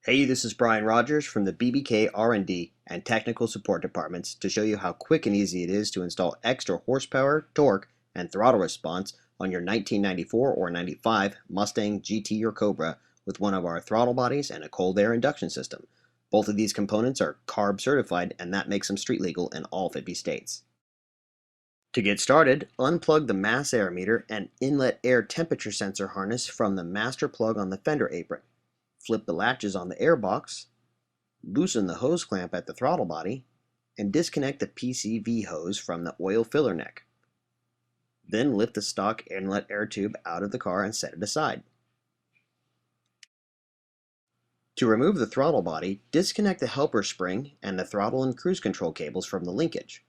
Hey, this is Brian Rogers from the BBK R&D and Technical Support Departments to show you how quick and easy it is to install extra horsepower, torque, and throttle response on your 1994 or 95 Mustang GT or Cobra with one of our throttle bodies and a cold air induction system. Both of these components are CARB certified, and that makes them street legal in all 50 states. To get started, unplug the mass air meter and inlet air temperature sensor harness from the master plug on the fender apron. Flip the latches on the air box, loosen the hose clamp at the throttle body, and disconnect the PCV hose from the oil filler neck. Then lift the stock inlet air tube out of the car and set it aside. To remove the throttle body, disconnect the helper spring and the throttle and cruise control cables from the linkage.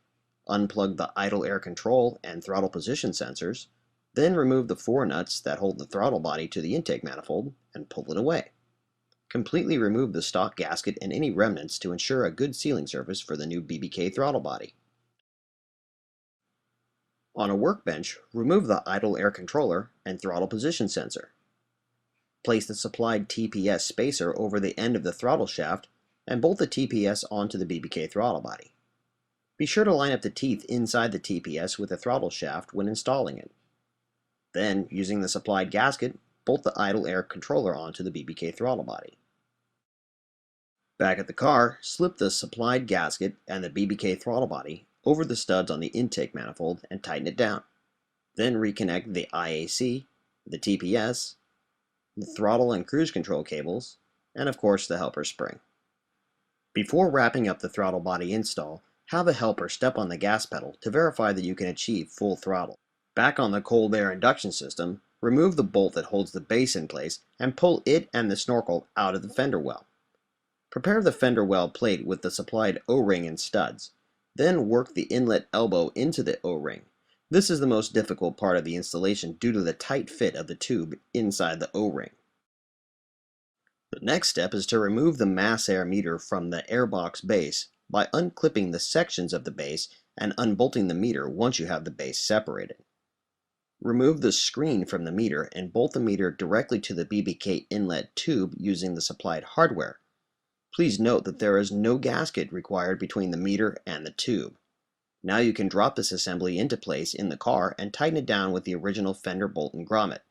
Unplug the idle air control and throttle position sensors, then remove the 4 nuts that hold the throttle body to the intake manifold and pull it away. Completely remove the stock gasket and any remnants to ensure a good sealing surface for the new BBK throttle body. On a workbench, remove the idle air controller and throttle position sensor. Place the supplied TPS spacer over the end of the throttle shaft and bolt the TPS onto the BBK throttle body. Be sure to line up the teeth inside the TPS with the throttle shaft when installing it. Then, using the supplied gasket, bolt the idle air controller onto the BBK throttle body. Back at the car, slip the supplied gasket and the BBK throttle body over the studs on the intake manifold and tighten it down. Then reconnect the IAC, the TPS, the throttle and cruise control cables, and of course the helper spring. Before wrapping up the throttle body install, have a helper step on the gas pedal to verify that you can achieve full throttle. Back on the cold air induction system, remove the bolt that holds the base in place and pull it and the snorkel out of the fender well. Prepare the fender well plate with the supplied O-ring and studs. Then work the inlet elbow into the O-ring. This is the most difficult part of the installation due to the tight fit of the tube inside the O-ring. The next step is to remove the mass air meter from the airbox base by unclipping the sections of the base and unbolting the meter once you have the base separated. Remove the screen from the meter and bolt the meter directly to the BBK inlet tube using the supplied hardware. Please note that there is no gasket required between the meter and the tube. Now you can drop this assembly into place in the car and tighten it down with the original fender bolt and grommet.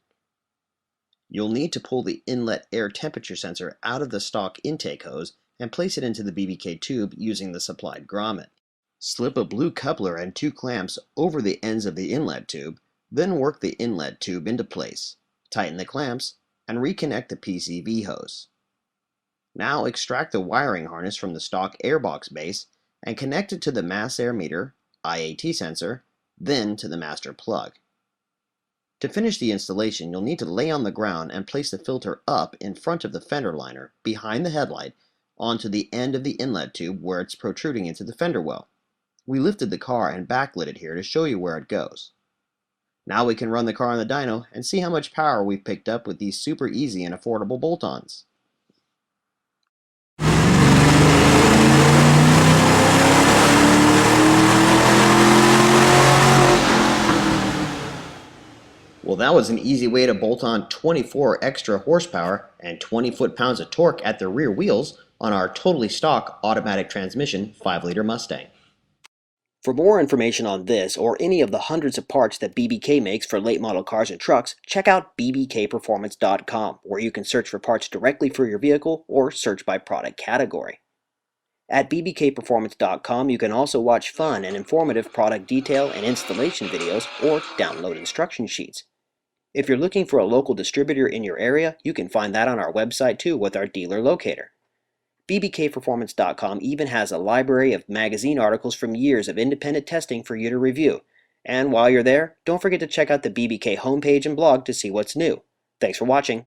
You'll need to pull the inlet air temperature sensor out of the stock intake hose and place it into the BBK tube using the supplied grommet. Slip a blue coupler and 2 clamps over the ends of the inlet tube, then work the inlet tube into place. Tighten the clamps and reconnect the PCV hose. Now extract the wiring harness from the stock airbox base and connect it to the mass air meter, IAT sensor, then to the master plug. To finish the installation, you'll need to lay on the ground and place the filter up in front of the fender liner, behind the headlight, onto the end of the inlet tube where it's protruding into the fender well. We lifted the car and backlit it here to show you where it goes. Now we can run the car on the dyno and see how much power we've picked up with these super easy and affordable bolt-ons. Well, that was an easy way to bolt on 24 extra horsepower and 20 foot-pounds of torque at the rear wheels on our totally stock automatic transmission 5-liter Mustang. For more information on this or any of the hundreds of parts that BBK makes for late model cars and trucks, check out bbkperformance.com, where you can search for parts directly for your vehicle or search by product category. At bbkperformance.com, you can also watch fun and informative product detail and installation videos or download instruction sheets. If you're looking for a local distributor in your area, you can find that on our website too with our dealer locator. bbkperformance.com even has a library of magazine articles from years of independent testing for you to review. And while you're there, don't forget to check out the BBK homepage and blog to see what's new. Thanks for watching.